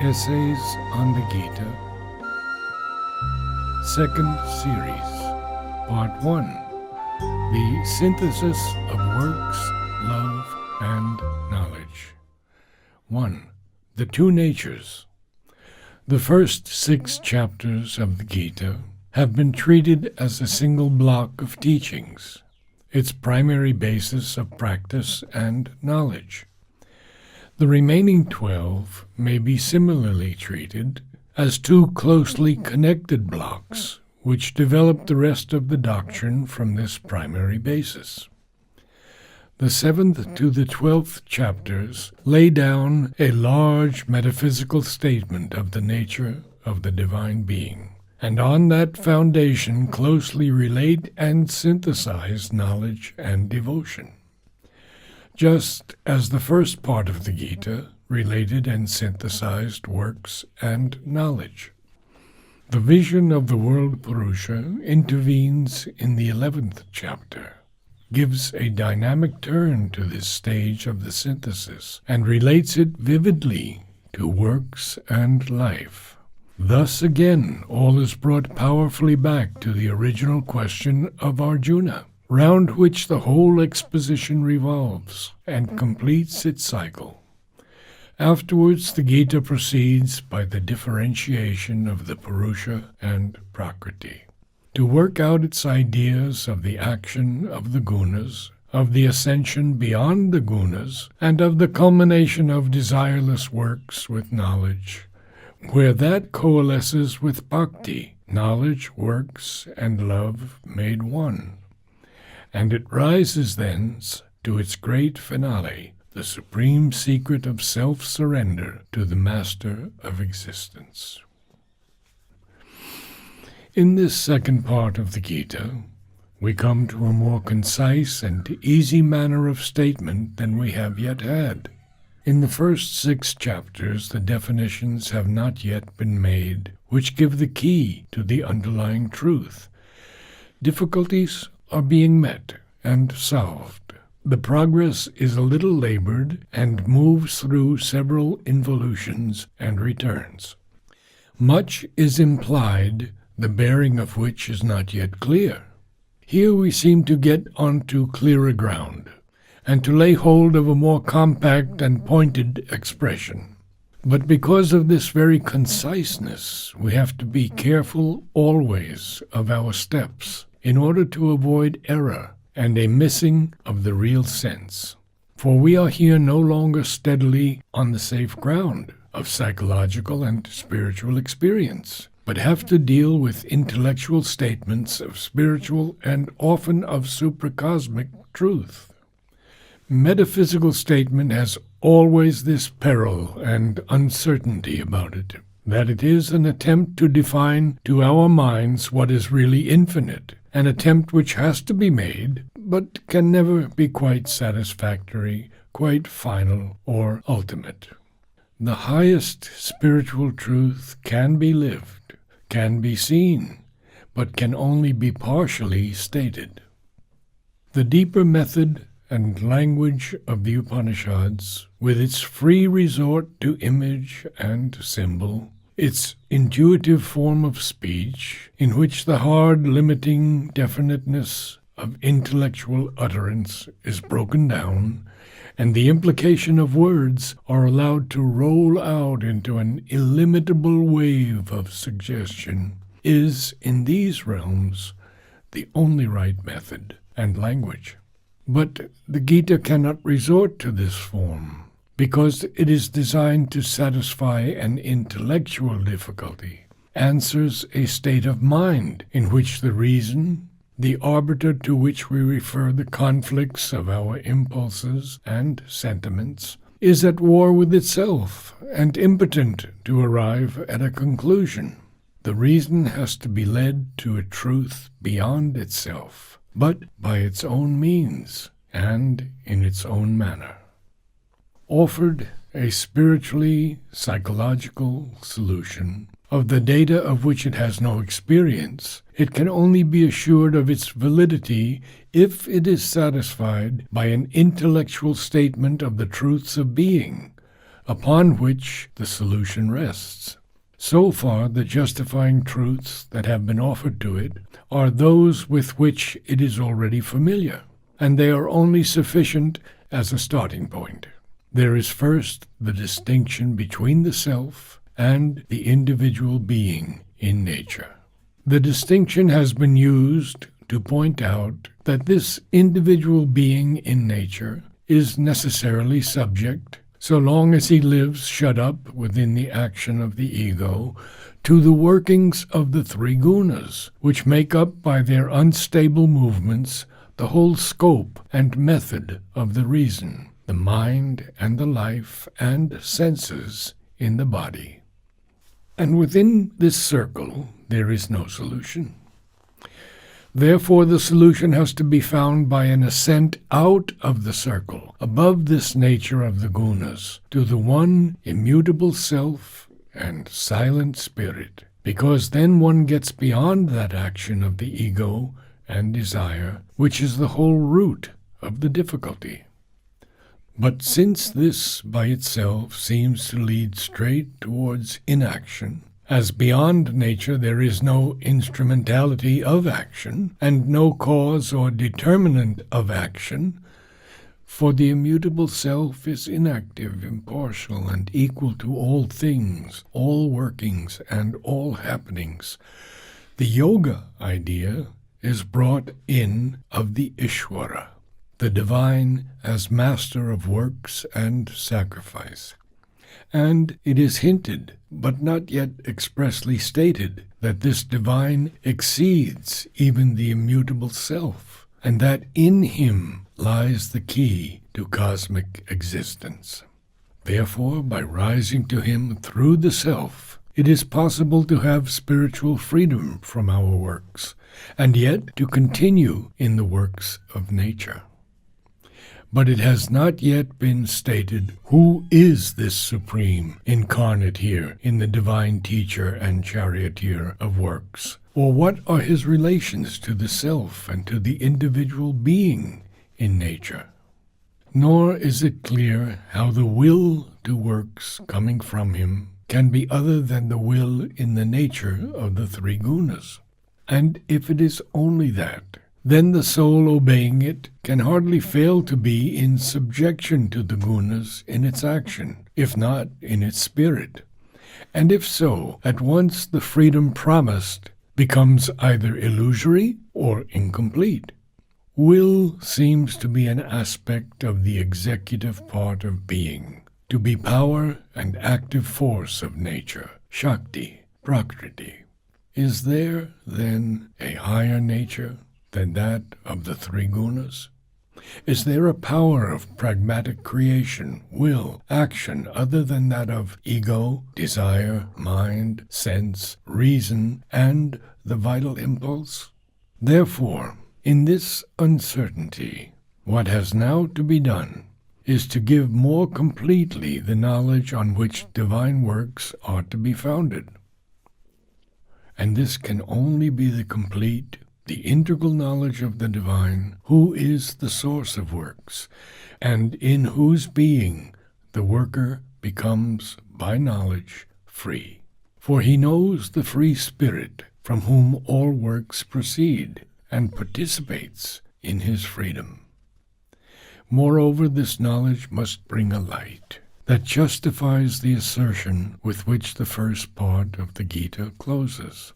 Essays on the Gita, Second Series, Part 1, The Synthesis of Works, Love, and Knowledge. 1. The Two Natures. The first 6 chapters of the Gita have been treated as a single block of teachings, its primary basis of practice and knowledge. The remaining 12 may be similarly treated as 2 closely connected blocks, which develop the rest of the doctrine from this primary basis. The 7th to the 12th chapters lay down a large metaphysical statement of the nature of the divine being, and on that foundation closely relate and synthesize knowledge and devotion. Just as the first part of the Gita related and synthesized works and knowledge. The vision of the world Purusha intervenes in the 11th chapter, gives a dynamic turn to this stage of the synthesis, and relates it vividly to works and life. Thus again, all is brought powerfully back to the original question of Arjuna, round which the whole exposition revolves and completes its cycle. Afterwards, the Gita proceeds by the differentiation of the Purusha and Prakriti, to work out its ideas of the action of the gunas, of the ascension beyond the gunas, and of the culmination of desireless works with knowledge, where that coalesces with bhakti, knowledge, works, and love made one. And it rises thence to its great finale, the supreme secret of self-surrender to the Master of existence. In this second part of the Gita, we come to a more concise and easy manner of statement than we have yet had. In the first 6 chapters, the definitions have not yet been made, which give the key to the underlying truth. Difficulties are being met and solved. The progress is a little labored and moves through several involutions and returns. Much is implied, the bearing of which is not yet clear. Here we seem to get onto clearer ground, and to lay hold of a more compact and pointed expression. But because of this very conciseness, we have to be careful always of our steps, in order to avoid error and a missing of the real sense. For we are here no longer steadily on the safe ground of psychological and spiritual experience, but have to deal with intellectual statements of spiritual and often of supracosmic truth. Metaphysical statement has always this peril and uncertainty about it, that it is an attempt to define to our minds what is really infinite, an attempt which has to be made, but can never be quite satisfactory, quite final, or ultimate. The highest spiritual truth can be lived, can be seen, but can only be partially stated. The deeper method and language of the Upanishads, with its free resort to image and symbol, its intuitive form of speech, in which the hard limiting definiteness of intellectual utterance is broken down, and the implication of words are allowed to roll out into an illimitable wave of suggestion, is, in these realms, the only right method and language. But the Gita cannot resort to this form, because it is designed to satisfy an intellectual difficulty, answers a state of mind in which the reason, the arbiter to which we refer the conflicts of our impulses and sentiments, is at war with itself and impotent to arrive at a conclusion. The reason has to be led to a truth beyond itself, but by its own means and in its own manner. Offered a spiritually psychological solution of the data of which it has no experience, it can only be assured of its validity if it is satisfied by an intellectual statement of the truths of being, upon which the solution rests. So far, the justifying truths that have been offered to it are those with which it is already familiar, and they are only sufficient as a starting point. There is first the distinction between the self and the individual being in nature. The distinction has been used to point out that this individual being in nature is necessarily subject, so long as he lives shut up within the action of the ego, to the workings of the three gunas, which make up by their unstable movements the whole scope and method of the reason, the mind and the life and senses in the body. And within this circle there is no solution. Therefore, the solution has to be found by an ascent out of the circle, above this nature of the gunas, to the one immutable self and silent spirit, because then one gets beyond that action of the ego and desire, which is the whole root of the difficulty. But since this by itself seems to lead straight towards inaction, as beyond nature there is no instrumentality of action, and no cause or determinant of action, for the immutable self is inactive, impartial, and equal to all things, all workings, and all happenings. The yoga idea is brought in of the Ishvara, the divine as master of works and sacrifice. And it is hinted, but not yet expressly stated, that this divine exceeds even the immutable self, and that in him lies the key to cosmic existence. Therefore, by rising to him through the self, it is possible to have spiritual freedom from our works, and yet to continue in the works of nature. But it has not yet been stated who is this supreme incarnate here in the divine teacher and charioteer of works, or what are his relations to the self and to the individual being in nature. Nor is it clear how the will to works coming from him can be other than the will in the nature of the three gunas. And if it is only that, then the soul obeying it can hardly fail to be in subjection to the gunas in its action, if not in its spirit. And if so, at once the freedom promised becomes either illusory or incomplete. Will seems to be an aspect of the executive part of being, to be power and active force of nature, Shakti, Prakriti. Is there, then, a higher nature than that of the three gunas? Is there a power of pragmatic creation, will, action, other than that of ego, desire, mind, sense, reason, and the vital impulse? Therefore, in this uncertainty, what has now to be done is to give more completely the knowledge on which divine works are to be founded. And this can only be the complete, the integral knowledge of the divine, who is the source of works, and in whose being the worker becomes, by knowledge, free. For he knows the free spirit from whom all works proceed, and participates in his freedom. Moreover, this knowledge must bring a light that justifies the assertion with which the first part of the Gita closes.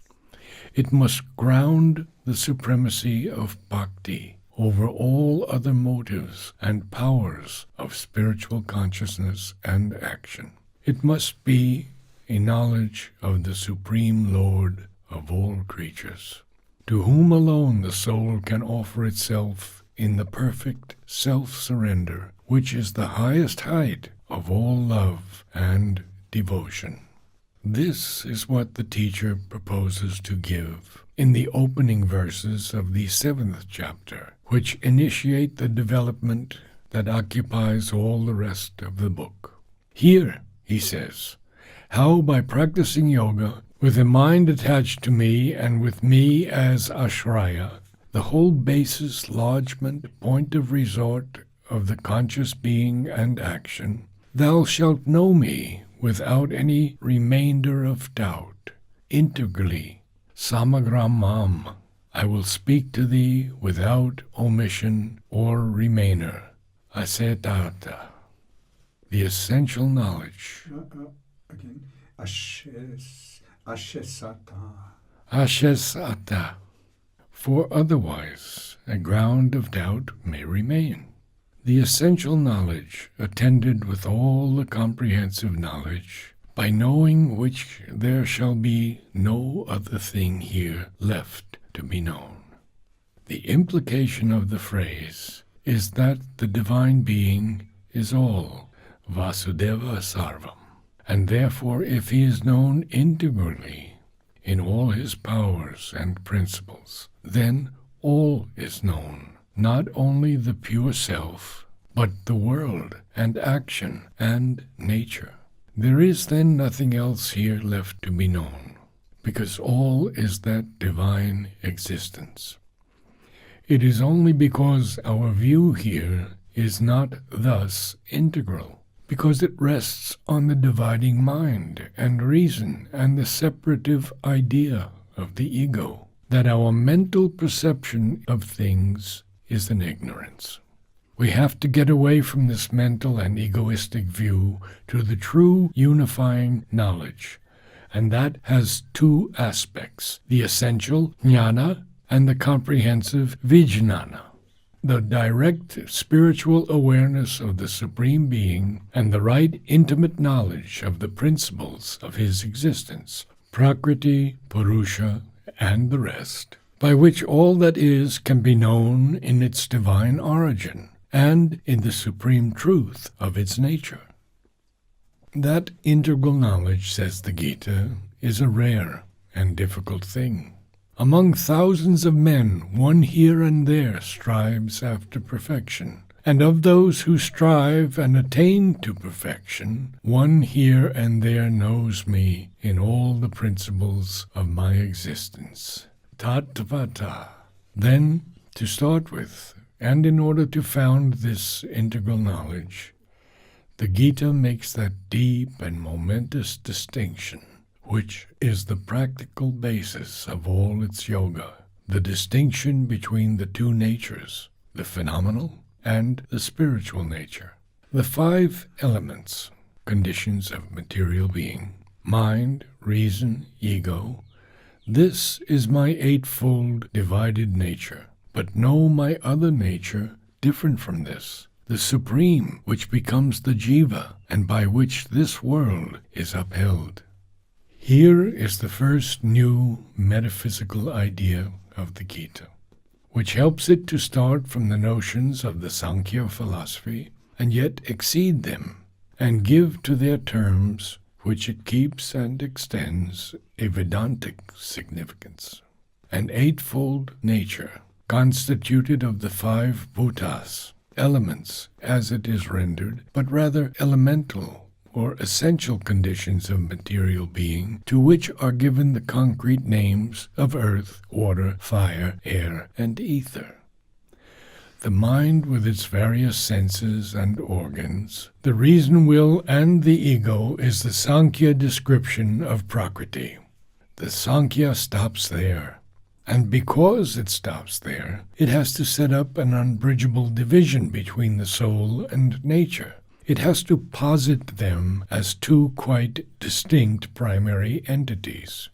It must ground the supremacy of bhakti over all other motives and powers of spiritual consciousness and action. It must be a knowledge of the Supreme Lord of all creatures, to whom alone the soul can offer itself in the perfect self-surrender, which is the highest height of all love and devotion. This is what the teacher proposes to give in the opening verses of the 7th chapter, which initiate the development that occupies all the rest of the book. Here, he says, how by practicing yoga, with a mind attached to me and with me as ashraya, the whole basis, lodgment, point of resort of the conscious being and action, Thou shalt know me without any remainder of doubt, integrally, samagramam. I will speak to thee without omission or remainder, asetata. The essential knowledge. Again, ashesata. Ashesata. For otherwise a ground of doubt may remain. The essential knowledge, attended with all the comprehensive knowledge, by knowing which there shall be no other thing here left to be known. The implication of the phrase is that the divine being is all, Vasudeva Sarvam, and therefore if he is known integrally in all his powers and principles, then all is known. Not only the pure self, but the world and action and nature. There is then nothing else here left to be known, because all is that divine existence. It is only because our view here is not thus integral, because it rests on the dividing mind and reason and the separative idea of the ego, that our mental perception of things is an ignorance. We have to get away from this mental and egoistic view to the true unifying knowledge, and that has two aspects, the essential jnana and the comprehensive vijnana, the direct spiritual awareness of the Supreme Being and the right intimate knowledge of the principles of his existence, Prakriti, Purusha, and the rest, by which all that is can be known in its divine origin and in the supreme truth of its nature. That integral knowledge, says the Gita, is a rare and difficult thing. Among thousands of men, one here and there strives after perfection, and of those who strive and attain to perfection, one here and there knows me in all the principles of my existence. Tatvata. Then, to start with, and in order to found this integral knowledge, the Gita makes that deep and momentous distinction, which is the practical basis of all its yoga, the distinction between the two natures, the phenomenal and the spiritual nature. The 5 elements, conditions of material being, mind, reason, ego, this is my 8-fold divided nature. But know my other nature different from this, the supreme, which becomes the jiva, and by which this world is upheld. Here is the first new metaphysical idea of the Gita, which helps it to start from the notions of the Sankhya philosophy, and yet exceed them, and give to their terms, which it keeps and extends, a Vedantic significance, an 8-fold nature, constituted of the 5 bhutas, elements as it is rendered, but rather elemental or essential conditions of material being, to which are given the concrete names of earth, water, fire, air, and ether. The mind with its various senses and organs, the reason, will, and the ego is the Sankhya description of Prakriti. The Sankhya stops there. And because it stops there, it has to set up an unbridgeable division between the soul and nature. It has to posit them as 2 quite distinct primary entities.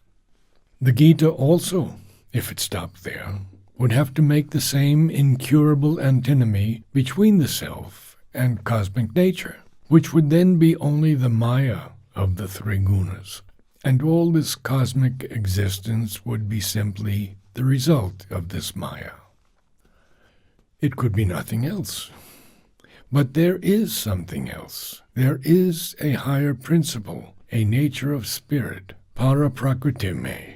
The Gita also, if it stopped there, would have to make the same incurable antinomy between the self and cosmic nature, which would then be only the Maya of the 3 gunas, and all this cosmic existence would be simply the result of this Maya. It could be nothing else. But there is something else. There is a higher principle, a nature of spirit, paraprakritime.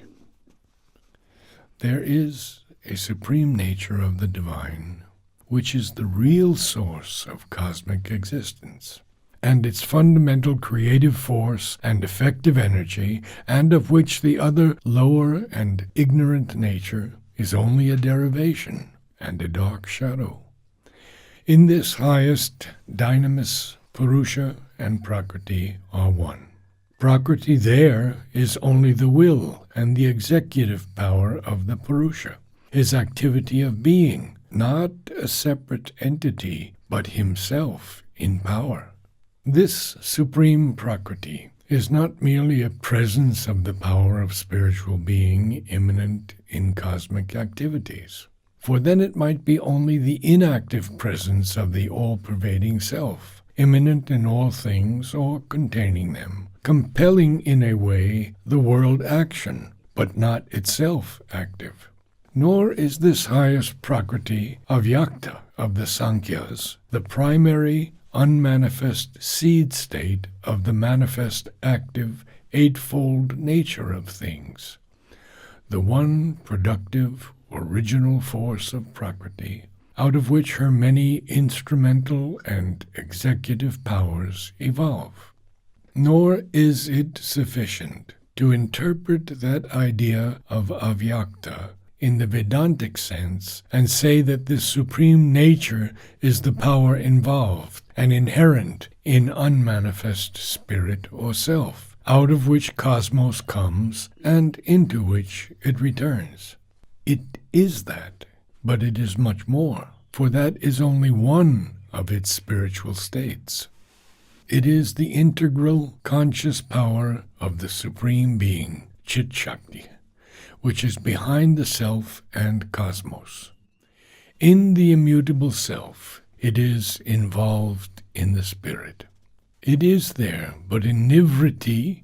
There is a supreme nature of the divine, which is the real source of cosmic existence, and its fundamental creative force and effective energy, and of which the other lower and ignorant nature is only a derivation and a dark shadow. In this highest dynamis Purusha and Prakriti are one. Prakriti there is only the will and the executive power of the Purusha, his activity of being, not a separate entity, but himself in power. This supreme Prakriti is not merely a presence of the power of spiritual being immanent in cosmic activities, for then it might be only the inactive presence of the all-pervading self, immanent in all things or containing them, compelling in a way the world action, but not itself active. Nor is this highest Prakriti Avyakta of the Sankhya's the primary unmanifest seed state of the manifest active eightfold nature of things. The one productive original force of Prakriti, out of which her many instrumental and executive powers evolve. Nor is it sufficient to interpret that idea of Avyakta in the Vedantic sense and say that this supreme nature is the power involved and inherent in unmanifest spirit or self, out of which cosmos comes and into which it returns. It is that, but it is much more, for that is only one of its spiritual states. It is the integral conscious power of the Supreme Being, Chit Shakti, which is behind the self and cosmos. In the immutable self, it is involved in the spirit. It is there, but in nivriti,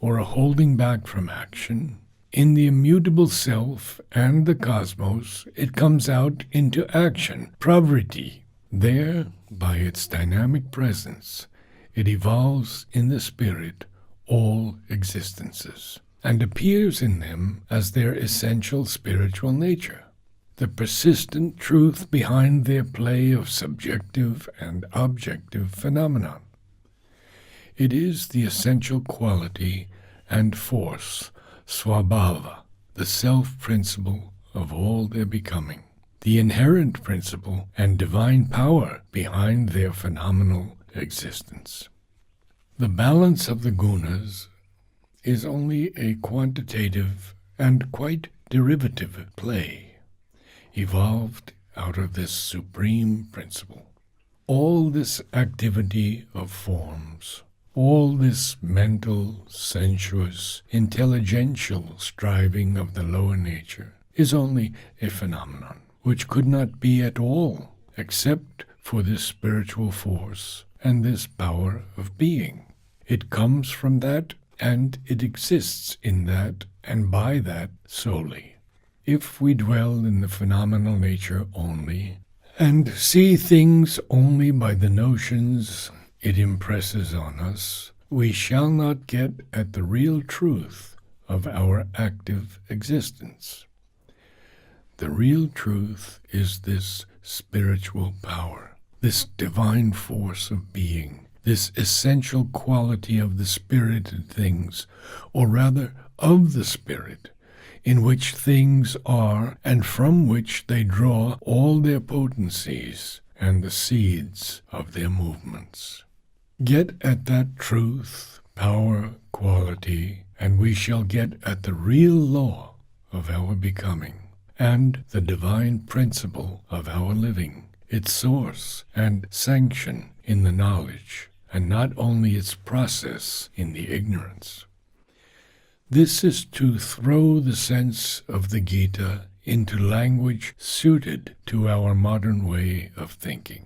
or a holding back from action. In the immutable self and the cosmos, it comes out into action, pravriti. There, by its dynamic presence, it evolves in the spirit all existences, and appears in them as their essential spiritual nature, the persistent truth behind their play of subjective and objective phenomenon. It is the essential quality and force, swabhava, the self-principle of all their becoming, the inherent principle and divine power behind their phenomenal existence. The balance of the gunas is only a quantitative and quite derivative play, evolved out of this supreme principle. All this activity of forms, all this mental, sensuous, intelligential striving of the lower nature is only a phenomenon, which could not be at all except for this spiritual force and this power of being. It comes from that, and it exists in that and by that solely. If we dwell in the phenomenal nature only, and see things only by the notions it impresses on us, we shall not get at the real truth of our active existence. The real truth is this spiritual power, this divine force of being, this essential quality of the spirited things, or rather of the spirit, in which things are and from which they draw all their potencies and the seeds of their movements. Get at that truth, power, quality, and we shall get at the real law of our becoming, and the divine principle of our living, its source and sanction in the knowledge, and not only its process in the ignorance. This is to throw the sense of the Gita into language suited to our modern way of thinking.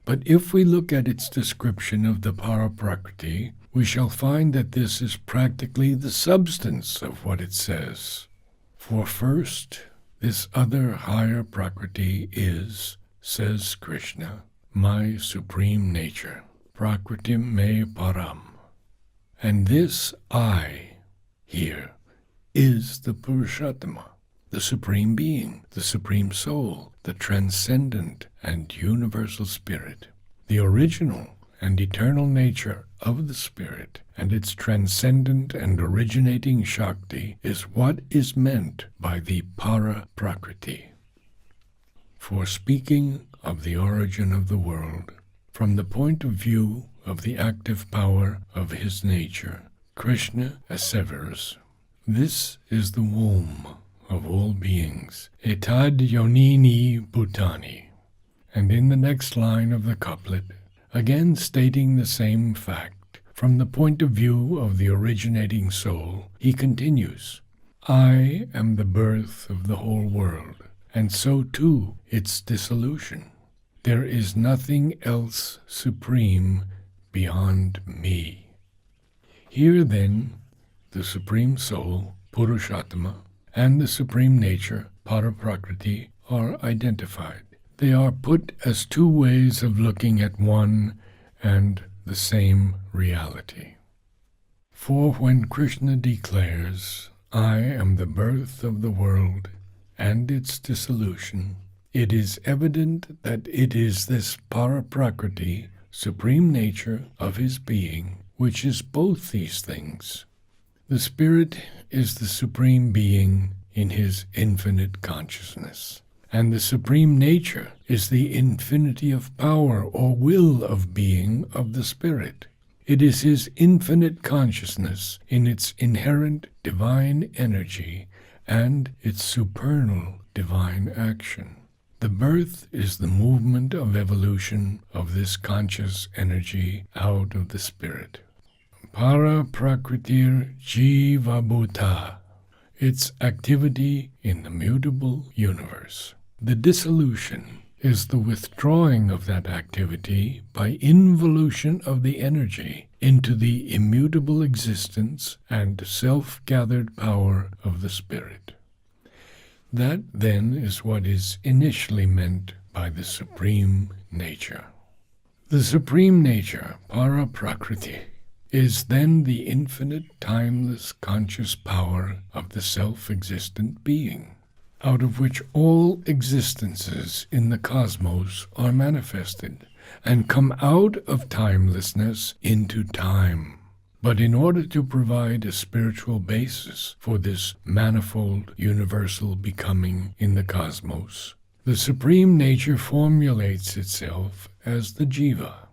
But if we look at its description of the Paraprakriti, we shall find that this is practically the substance of what it says. For first, this other higher Prakriti is, says Krishna, my supreme nature, Prakritim me param. And this I, here, is the Purushottama, the Supreme Being, the Supreme Soul, the transcendent and universal Spirit, the original and eternal nature of the Spirit, and its transcendent and originating Shakti is what is meant by the Para-Prakriti. For speaking of the origin of the world, from the point of view of the active power of his nature, Krishna assevers, "This is the womb of all beings, etad yonini bhutani." And in the next line of the couplet, again stating the same fact, from the point of view of the originating soul, he continues, "I am the birth of the whole world, and so too its dissolution. There is nothing else supreme beyond me." Here then, the Supreme Soul, Purushottama, and the Supreme Nature, Paraprakriti, are identified. They are put as two ways of looking at one and the same reality. For when Krishna declares, "I am the birth of the world and its dissolution," it is evident that it is this Paraprakriti, Supreme Nature of his being, which is both these things. The Spirit is the Supreme Being in his infinite consciousness, and the Supreme Nature is the infinity of power or will of being of the Spirit. It is his infinite consciousness in its inherent divine energy and its supernal divine action. The birth is the movement of evolution of this conscious energy out of the Spirit. Para prakritir jiva bhuta, its activity in the mutable universe. The dissolution is the withdrawing of that activity by involution of the energy into the immutable existence and self-gathered power of the Spirit. That, then, is what is initially meant by the Supreme Nature. The Supreme Nature, Paraprakriti, is then the infinite, timeless, conscious power of the self-existent being, out of which all existences in the cosmos are manifested and come out of timelessness into time. But in order to provide a spiritual basis for this manifold universal becoming in the cosmos, the Supreme Nature formulates itself as the Jiva.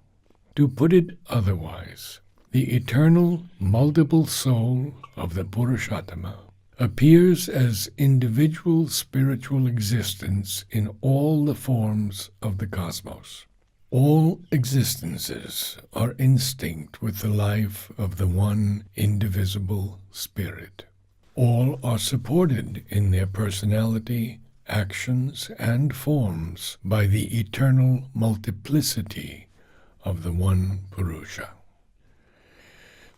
To put it otherwise, the eternal, multiple soul of the Purushottama appears as individual spiritual existence in all the forms of the cosmos. All existences are instinct with the life of the one indivisible Spirit. All are supported in their personality, actions, and forms by the eternal multiplicity of the one Purusha.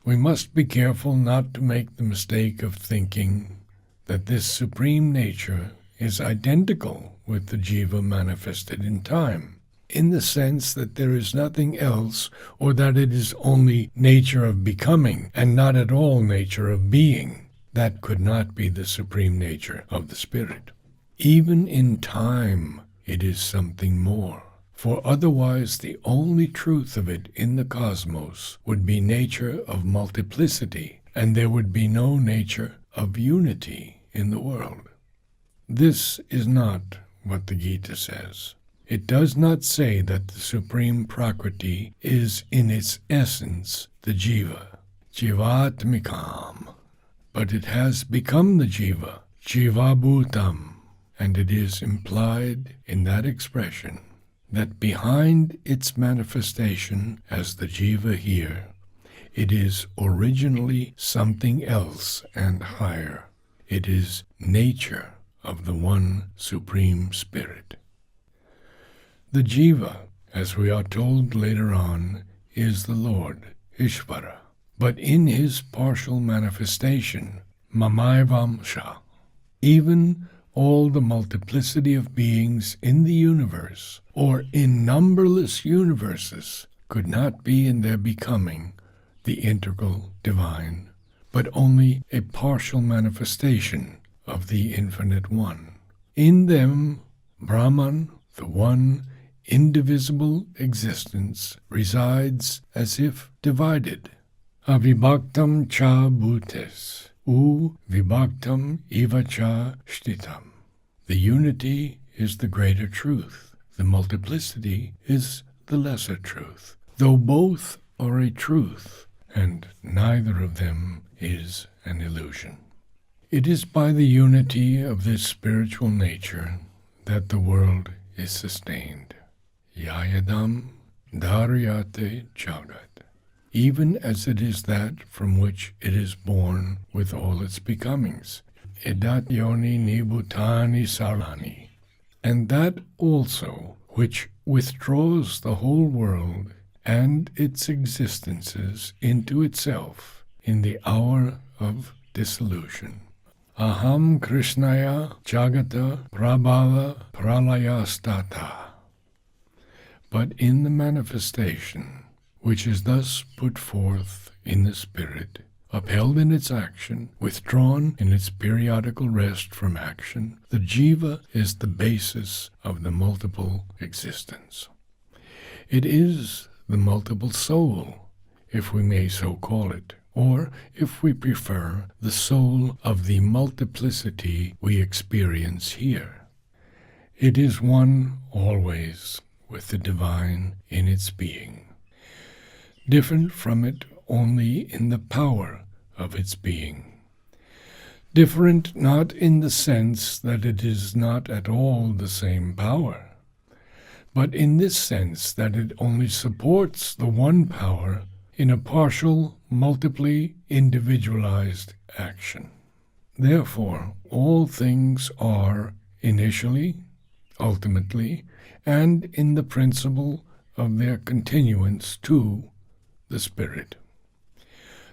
We must be careful not to make the mistake of thinking that this Supreme Nature is identical with the Jiva manifested in time, in the sense that there is nothing else, or that it is only nature of becoming and not at all nature of being. That could not be the Supreme Nature of the Spirit. Even in time, it is something more, for otherwise the only truth of it in the cosmos would be nature of multiplicity, and there would be no nature of unity in the world. This is not what the Gita says. It does not say that the Supreme Prakriti is in its essence the Jiva, Jivatmikam, but it has become the Jiva, Jivabhutam, and it is implied in that expression that behind its manifestation as the Jiva here, it is originally something else and higher. It is nature of the one Supreme Spirit. The Jiva, as we are told later on, is the Lord, Ishvara, but in his partial manifestation, Mamaivamsha, even all the multiplicity of beings in the universe, or in numberless universes, could not be in their becoming the integral divine, but only a partial manifestation of the Infinite One. In them, Brahman, the one indivisible existence, resides as if divided. Avibhaktam cha bhutes, vibhaktam iva cha shtitam. The unity is the greater truth. The multiplicity is the lesser truth. Though both are a truth, and neither of them is an illusion. It is by the unity of this spiritual nature that the world is sustained. Yayadam dharyate jagat, even as it is that from which it is born with all its becomings. Edat yoni nibutani sarani, and that also which withdraws the whole world and its existences into itself in the hour of dissolution. Aham Krishnaya Jagata Prabhava Pralayastata. But in the manifestation, which is thus put forth in the spirit, upheld in its action, withdrawn in its periodical rest from action, the jiva is the basis of the multiple existence. It is the multiple soul, if we may so call it, or, if we prefer, the soul of the multiplicity we experience here. It is one always with the divine in its being, different from it only in the power of its being. Different not in the sense that it is not at all the same power, but in this sense that it only supports the one power in a partial, multiply individualized action. Therefore, all things are initially, ultimately, and in the principle of their continuance to the Spirit.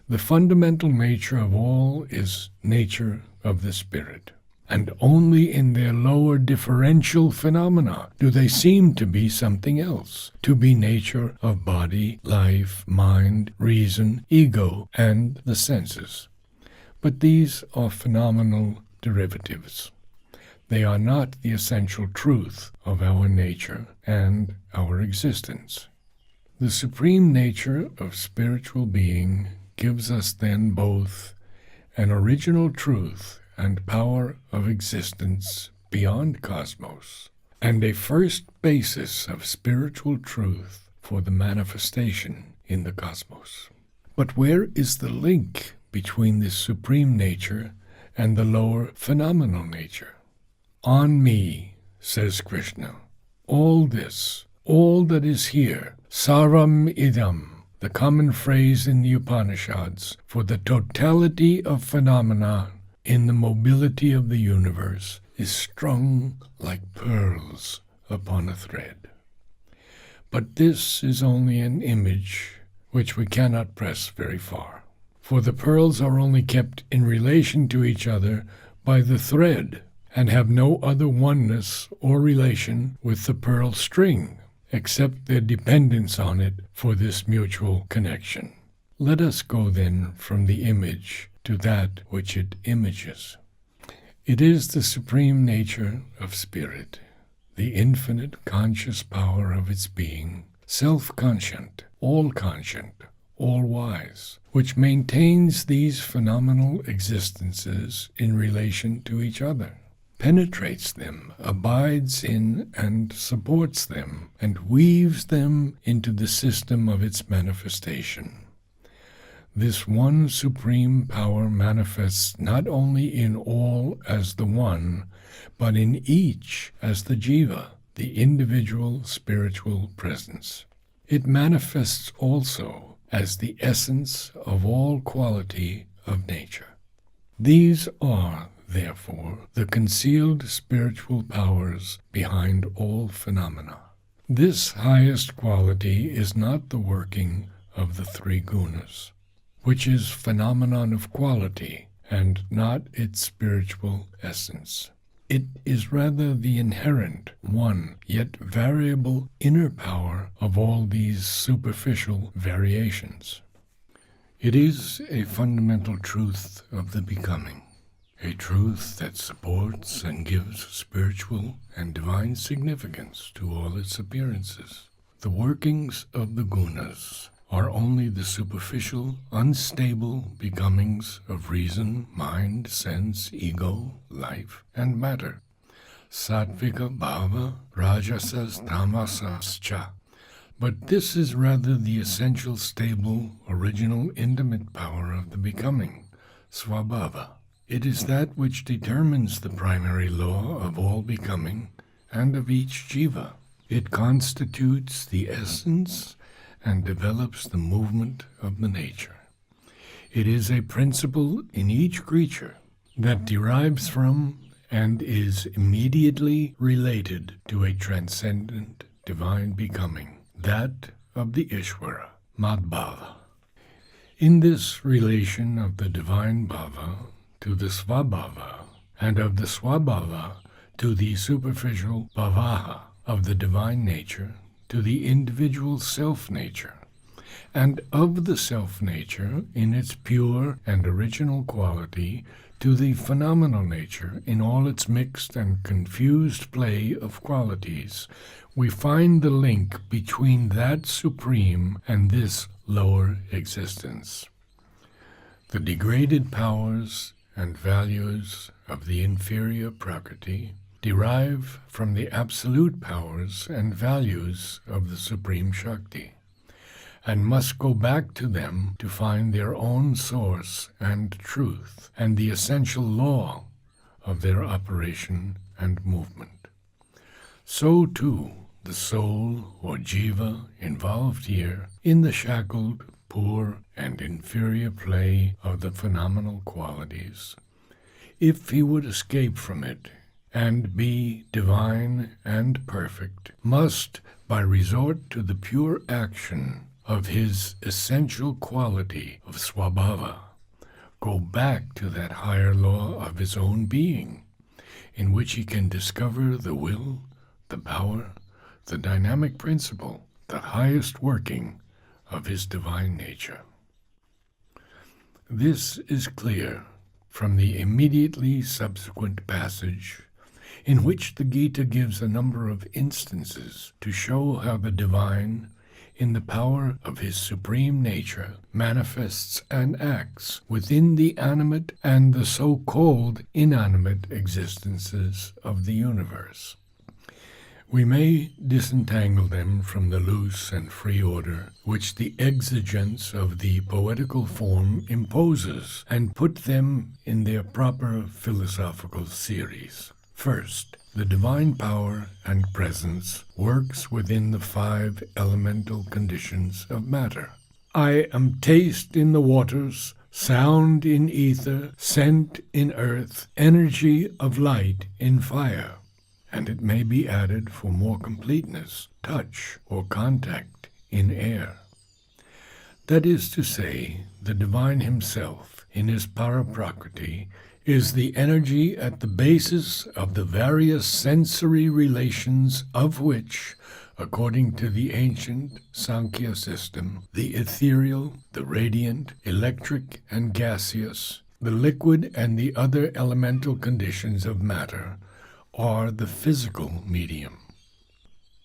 The fundamental nature of all is nature of the Spirit, and only in their lower differential phenomena do they seem to be something else, to be nature of body, life, mind, reason, ego, and the senses. But these are phenomenal derivatives. They are not the essential truth of our nature and our existence. The supreme nature of spiritual being gives us then both an original truth and power of existence beyond cosmos, and a first basis of spiritual truth for the manifestation in the cosmos. But where is the link between this supreme nature and the lower phenomenal nature? On me, says Krishna, all this, all that is here, saram idam, the common phrase in the Upanishads for the totality of phenomena in the mobility of the universe, is strung like pearls upon a thread. But this is only an image which we cannot press very far, for the pearls are only kept in relation to each other by the thread, and have no other oneness or relation with the pearl string, except their dependence on it for this mutual connection. Let us go then from the image to that which it images. It is the supreme nature of spirit, the infinite conscious power of its being, self-conscient, all-wise, which maintains these phenomenal existences in relation to each other, penetrates them, abides in and supports them, and weaves them into the system of its manifestation. This one supreme power manifests not only in all as the one, but in each as the jiva, the individual spiritual presence. It manifests also as the essence of all quality of nature. These are, therefore, the concealed spiritual powers behind all phenomena. This highest quality is not the working of the three gunas, which is phenomenon of quality and not its spiritual essence. It is rather the inherent, one, yet variable inner power of all these superficial variations. It is a fundamental truth of the becoming, a truth that supports and gives spiritual and divine significance to all its appearances. The workings of the gunas are only the superficial, unstable becomings of reason, mind, sense, ego, life, and matter. Sattvika bhava, rajasas, tamasascha. But this is rather the essential, stable, original, intimate power of the becoming, Svabhava. It is that which determines the primary law of all becoming and of each jiva. It constitutes the essence and develops the movement of the nature. It is a principle in each creature that derives from and is immediately related to a transcendent divine becoming, that of the Ishvara, Madbhava. In this relation of the divine bhava to the Svabhava, and of the Swabhava to the superficial bhavaha of the divine nature, to the individual self-nature, and of the self-nature in its pure and original quality to the phenomenal nature in all its mixed and confused play of qualities, we find the link between that supreme and this lower existence. The degraded powers and values of the inferior Prakriti derive from the absolute powers and values of the Supreme Shakti, and must go back to them to find their own source and truth, and the essential law of their operation and movement. So too, the soul or jiva involved here in the shackled, poor, and inferior play of the phenomenal qualities, if he would escape from it and be divine and perfect, must, by resort to the pure action of his essential quality of Swabhava, go back to that higher law of his own being, in which he can discover the will, the power, the dynamic principle, the highest working of his divine nature. This is clear from the immediately subsequent passage, in which the Gita gives a number of instances to show how the divine, in the power of his supreme nature, manifests and acts within the animate and the so-called inanimate existences of the universe. We may disentangle them from the loose and free order which the exigence of the poetical form imposes, and put them in their proper philosophical series. First, the divine power and presence works within the 5 elemental conditions of matter. I am taste in the waters, sound in ether, scent in earth, energy of light in fire. And it may be added for more completeness, touch or contact in air. That is to say, the divine himself, in his Paraprakriti, is the energy at the basis of the various sensory relations of which, according to the ancient Sankhya system, the ethereal, the radiant, electric, and gaseous, the liquid, and the other elemental conditions of matter are the physical medium.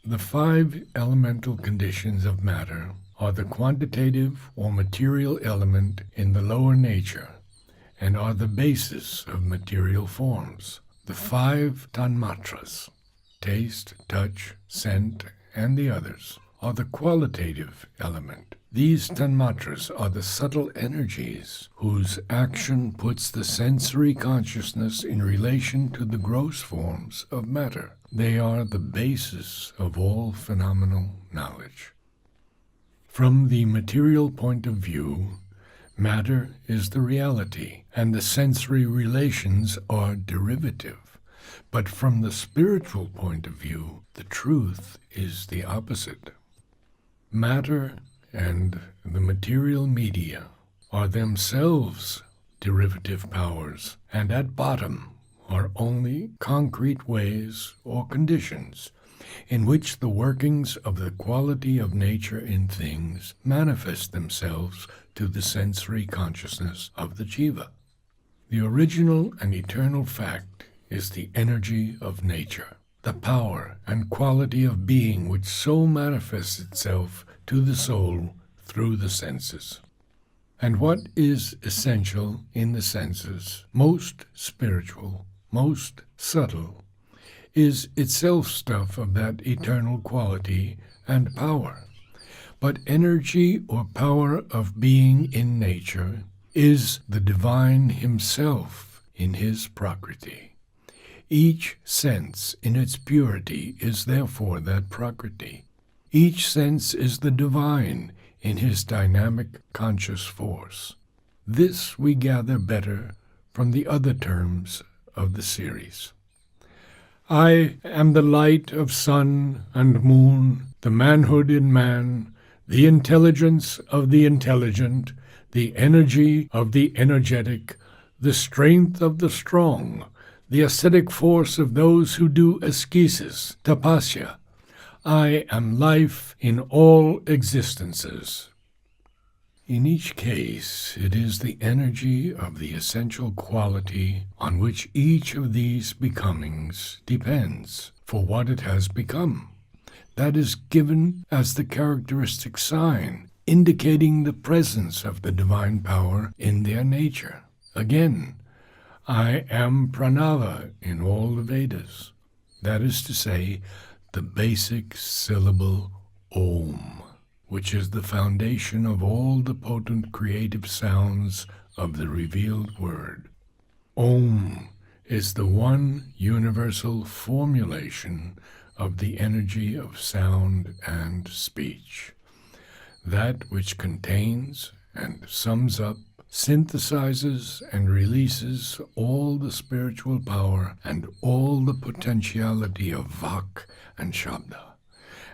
The 5 elemental conditions of matter are the quantitative or material element in the lower nature, and are the basis of material forms. The 5 tanmatras, taste, touch, scent, and the others, are the qualitative element. These tanmatras are the subtle energies whose action puts the sensory consciousness in relation to the gross forms of matter. They are the basis of all phenomenal knowledge. From the material point of view, matter is the reality, and the sensory relations are derivative. But from the spiritual point of view, the truth is the opposite. Matter and the material media are themselves derivative powers, and at bottom are only concrete ways or conditions in which the workings of the quality of nature in things manifest themselves to the sensory consciousness of the jiva. The original and eternal fact is the energy of nature, the power and quality of being which so manifests itself to the soul through the senses. And what is essential in the senses, most spiritual, most subtle, is itself stuff of that eternal quality and power. but energy or power of being in nature is the divine himself in his Prakriti. Each sense in its purity is therefore that Prakriti. Each sense is the divine in his dynamic conscious force. This we gather better from the other terms of the series. I am the light of sun and moon, the manhood in man, the intelligence of the intelligent, the energy of the energetic, the strength of the strong, the ascetic force of those who do ascesis, tapasya. I am life in all existences. In each case, it is the energy of the essential quality on which each of these becomings depends for what it has become. That is given as the characteristic sign, indicating the presence of the divine power in their nature. Again, I am pranava in all the Vedas. That is to say, the basic syllable Om, which is the foundation of all the potent creative sounds of the revealed word. Om is the one universal formulation of the energy of sound and speech, that which contains and sums up, synthesizes and releases all the spiritual power and all the potentiality of Vak and Shabda,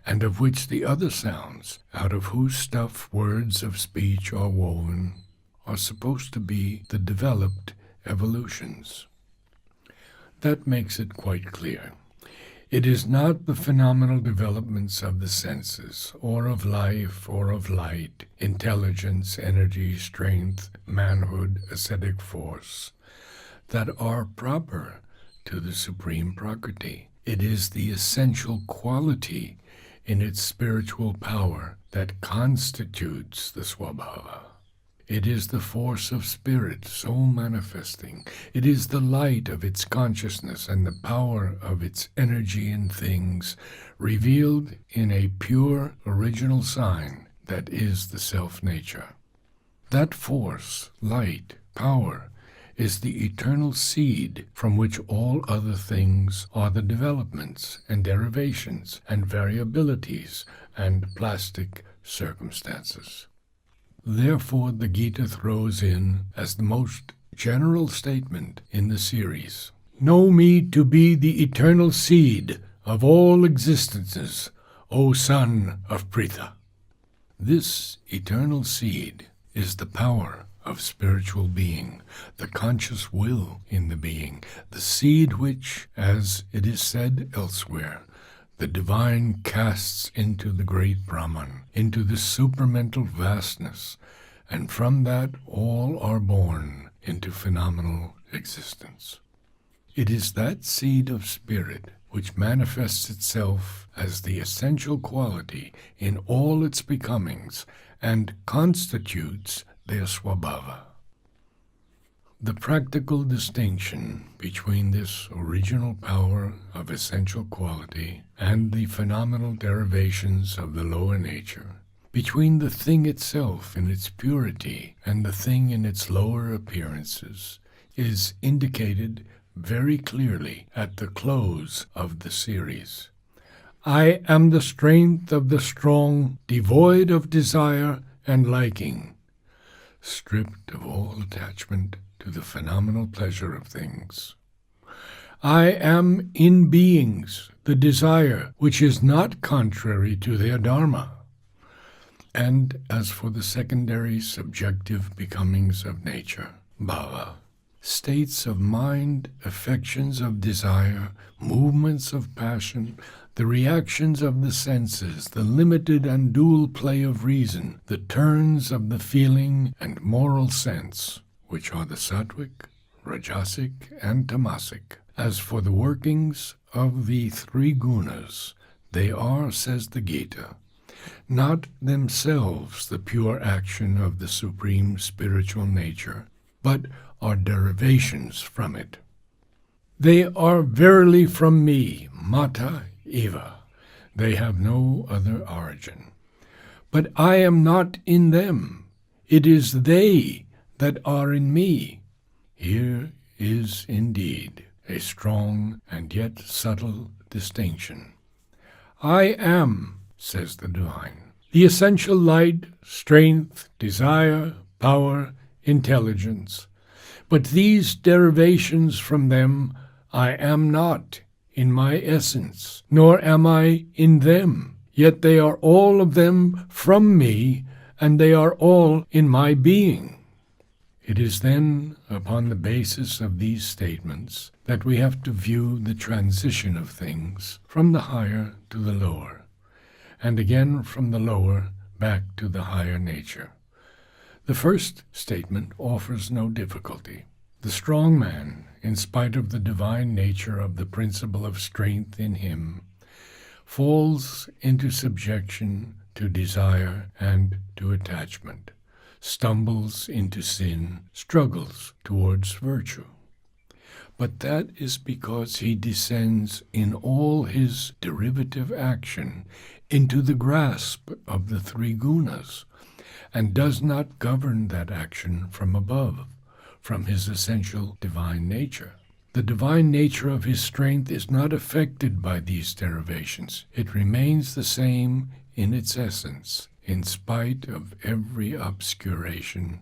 and of which the other sounds, out of whose stuff words of speech are woven, are supposed to be the developed evolutions. That makes it quite clear. It is not the phenomenal developments of the senses, or of life, or of light, intelligence, energy, strength, manhood, ascetic force, that are proper to the Supreme Prakriti. It is the essential quality in its spiritual power that constitutes the Swabhava. It is the force of spirit so manifesting. It is the light of its consciousness and the power of its energy in things, revealed in a pure original sign that is the self-nature. That force, light, power, is the eternal seed from which all other things are the developments and derivations and variabilities and plastic circumstances. Therefore, the Gita throws in, as the most general statement in the series, "Know me to be the eternal seed of all existences, O son of Pritha." This eternal seed is the power of spiritual being, the conscious will in the being, the seed which, as it is said elsewhere, the divine casts into the great Brahman, into the supramental vastness, and from that all are born into phenomenal existence. It is that seed of spirit which manifests itself as the essential quality in all its becomings and constitutes their swabhava. The practical distinction between this original power of essential quality and the phenomenal derivations of the lower nature, between the thing itself in its purity and the thing in its lower appearances, is indicated very clearly at the close of the series. I am the strength of the strong, devoid of desire and liking, stripped of all attachment to the phenomenal pleasure of things. I am in beings the desire which is not contrary to their dharma. And as for the secondary subjective becomings of nature, bhava, states of mind, affections of desire, movements of passion, the reactions of the senses, the limited and dual play of reason, the turns of the feeling and moral sense, which are the sattvic, rajasic, and tamasic. As for the workings of the three gunas, they are, says the Gita, not themselves the pure action of the supreme spiritual nature, but are derivations from it. They are verily from me, mata eva. They have no other origin. But I am not in them. It is they that are in me. Here is indeed a strong and yet subtle distinction. I am, says the divine, the essential light, strength, desire, power, intelligence. But these derivations from them I am not in my essence, nor am I in them. Yet they are all of them from me, and they are all in my being. It is then upon the basis of these statements that we have to view the transition of things from the higher to the lower, and again from the lower back to the higher nature. The first statement offers no difficulty. The strong man, in spite of the divine nature of the principle of strength in him, falls into subjection to desire and to attachment, stumbles into sin, struggles towards virtue. But that is because he descends in all his derivative action into the grasp of the three gunas, and does not govern that action from above, from his essential divine nature. The divine nature of his strength is not affected by these derivations. It remains the same in its essence, in spite of every obscuration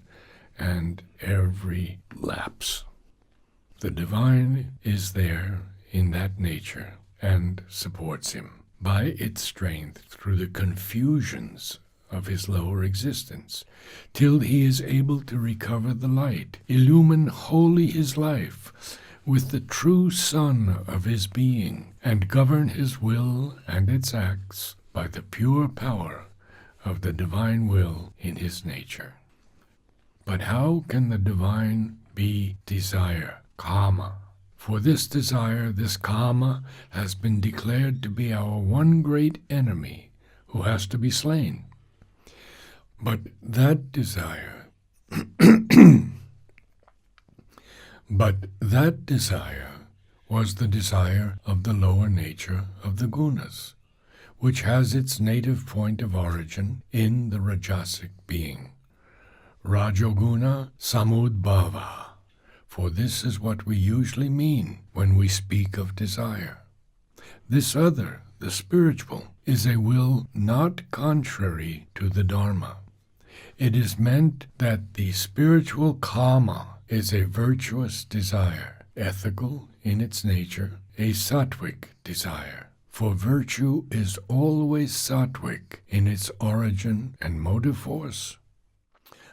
and every lapse. The divine is there in that nature and supports him by its strength through the confusions of his lower existence, till he is able to recover the light, illumine wholly his life with the true sun of his being, and govern his will and its acts by the pure power of the divine will in his nature. But how can the divine be desire, kama? For this desire, this kama, has been declared to be our one great enemy who has to be slain. But that desire, was the desire of the lower nature of the gunas, which has its native point of origin in the rajasic being. Rajoguna samudbhava, for this is what we usually mean when we speak of desire. This other, the spiritual, is a will not contrary to the Dharma. It is meant that the spiritual kama is a virtuous desire, ethical in its nature, a sattvic desire. For virtue is always sattvic in its origin and motive force.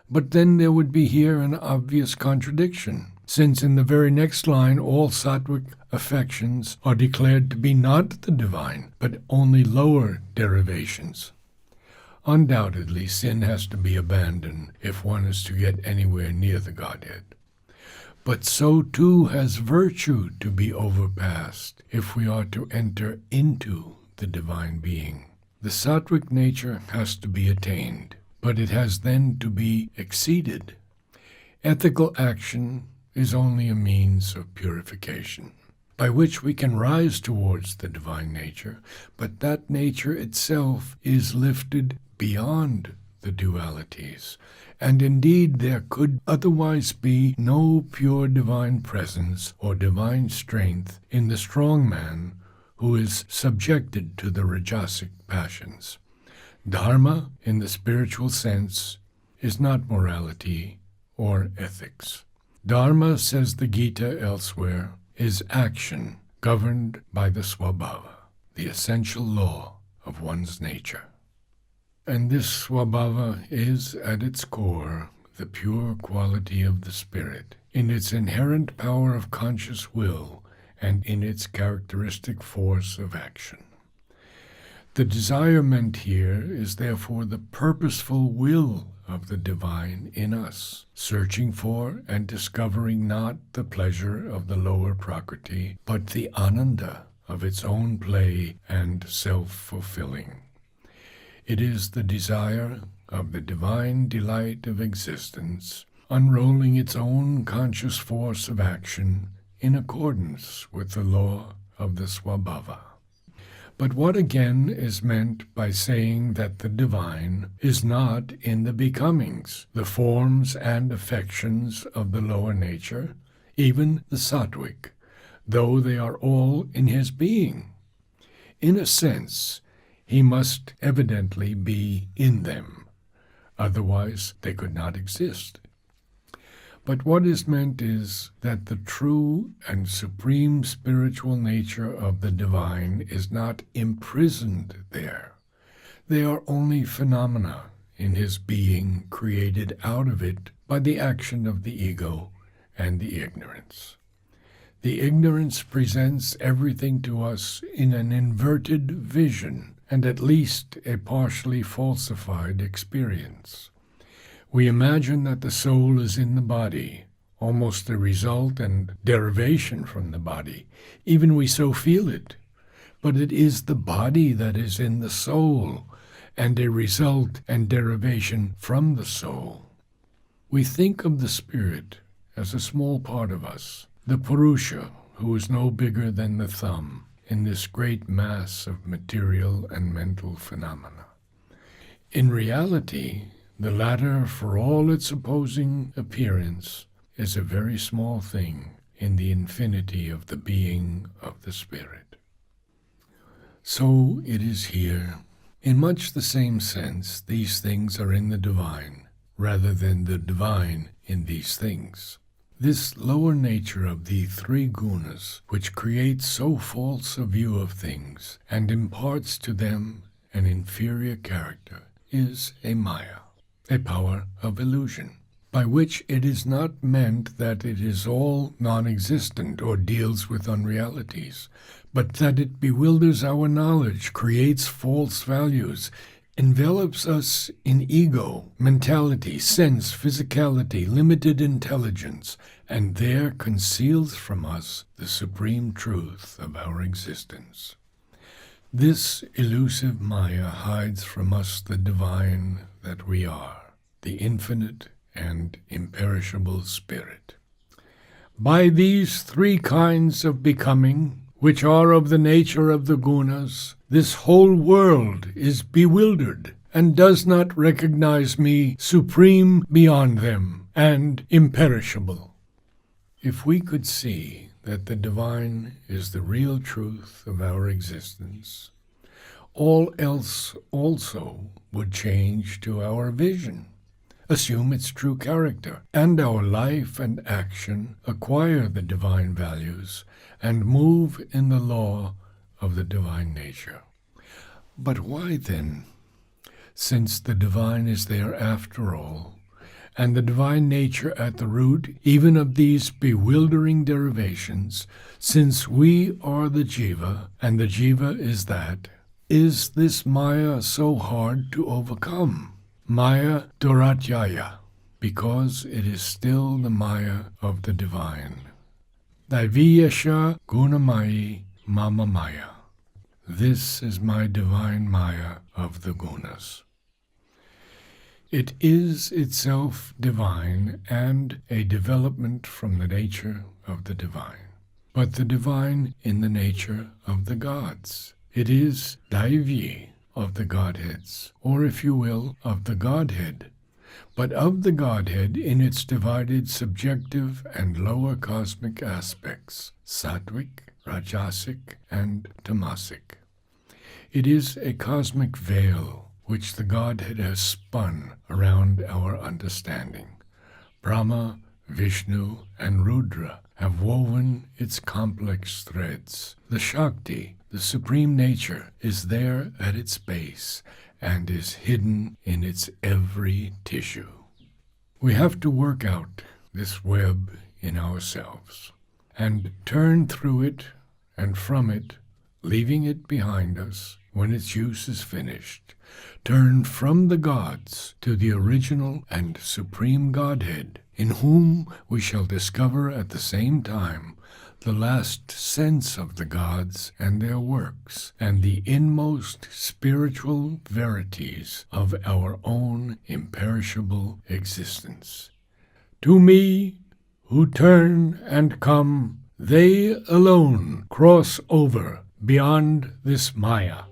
But then there would be here an obvious contradiction, since in the very next line all sattvic affections are declared to be not the divine, but only lower derivations. Undoubtedly, sin has to be abandoned if one is to get anywhere near the Godhead. But so too has virtue to be overpassed if we are to enter into the divine being. The sattvic nature has to be attained, but it has then to be exceeded. Ethical action is only a means of purification, by which we can rise towards the divine nature, but that nature itself is lifted beyond the dualities, and indeed there could otherwise be no pure divine presence or divine strength in the strong man who is subjected to the rajasic passions. Dharma, in the spiritual sense, is not morality or ethics. Dharma, says the Gita elsewhere, is action governed by the swabhava, the essential law of one's nature. And this swabhava is, at its core, the pure quality of the spirit, in its inherent power of conscious will and in its characteristic force of action. The desire meant here is therefore the purposeful will of the divine in us, searching for and discovering not the pleasure of the lower prakriti, but the ananda of its own play and self-fulfilling. It is the desire of the divine delight of existence, unrolling its own conscious force of action in accordance with the law of the swabhava. But what again is meant by saying that the divine is not in the becomings, the forms and affections of the lower nature, even the sattvic, though they are all in his being? In a sense, he must evidently be in them, otherwise they could not exist. But what is meant is that the true and supreme spiritual nature of the divine is not imprisoned there. They are only phenomena in his being created out of it by the action of the ego and the ignorance. The ignorance presents everything to us in an inverted vision and at least a partially falsified experience. We imagine that the soul is in the body, almost a result and derivation from the body. Even we so feel it. But it is the body that is in the soul, and a result and derivation from the soul. We think of the spirit as a small part of us, the Purusha, who is no bigger than the thumb in this great mass of material and mental phenomena. In reality, the latter, for all its opposing appearance, is a very small thing in the infinity of the being of the Spirit. So it is here. In much the same sense, these things are in the divine, rather than the divine in these things. This lower nature of the three gunas, which creates so false a view of things and imparts to them an inferior character, is a maya, a power of illusion, by which it is not meant that it is all non-existent or deals with unrealities, but that it bewilders our knowledge, creates false values, envelops us in ego, mentality, sense, physicality, limited intelligence, and there conceals from us the supreme truth of our existence. This elusive maya hides from us the divine that we are, the infinite and imperishable spirit. By these three kinds of becoming, which are of the nature of the gunas, this whole world is bewildered and does not recognize me supreme beyond them and imperishable. If we could see that the divine is the real truth of our existence, all else also would change to our vision, assume its true character, and our life and action acquire the divine values and move in the law of the divine nature. But why then, since the divine is there after all, and the divine nature at the root even of these bewildering derivations, since we are the jiva, and the jiva is that, is this maya so hard to overcome? Maya Duratyaya, because it is still the maya of the divine. Daiviyasha Gunamayi Mama Maya. This is my divine maya of the gunas. It is itself divine and a development from the nature of the divine, but the divine in the nature of the gods. It is Daivi of the Godheads, or if you will, of the Godhead, but of the Godhead in its divided subjective and lower cosmic aspects, sattvic, rajasic, and tamasic. It is a cosmic veil which the Godhead has spun around our understanding. Brahma, Vishnu, and Rudra have woven its complex threads. The Shakti, the supreme nature, is there at its base and is hidden in its every tissue. We have to work out this web in ourselves and turn through it and from it, leaving it behind us when its use is finished, turn from the gods to the original and supreme Godhead, in whom we shall discover at the same time the last sense of the gods and their works, and the inmost spiritual verities of our own imperishable existence. To me, who turn and come, they alone cross over beyond this Maya.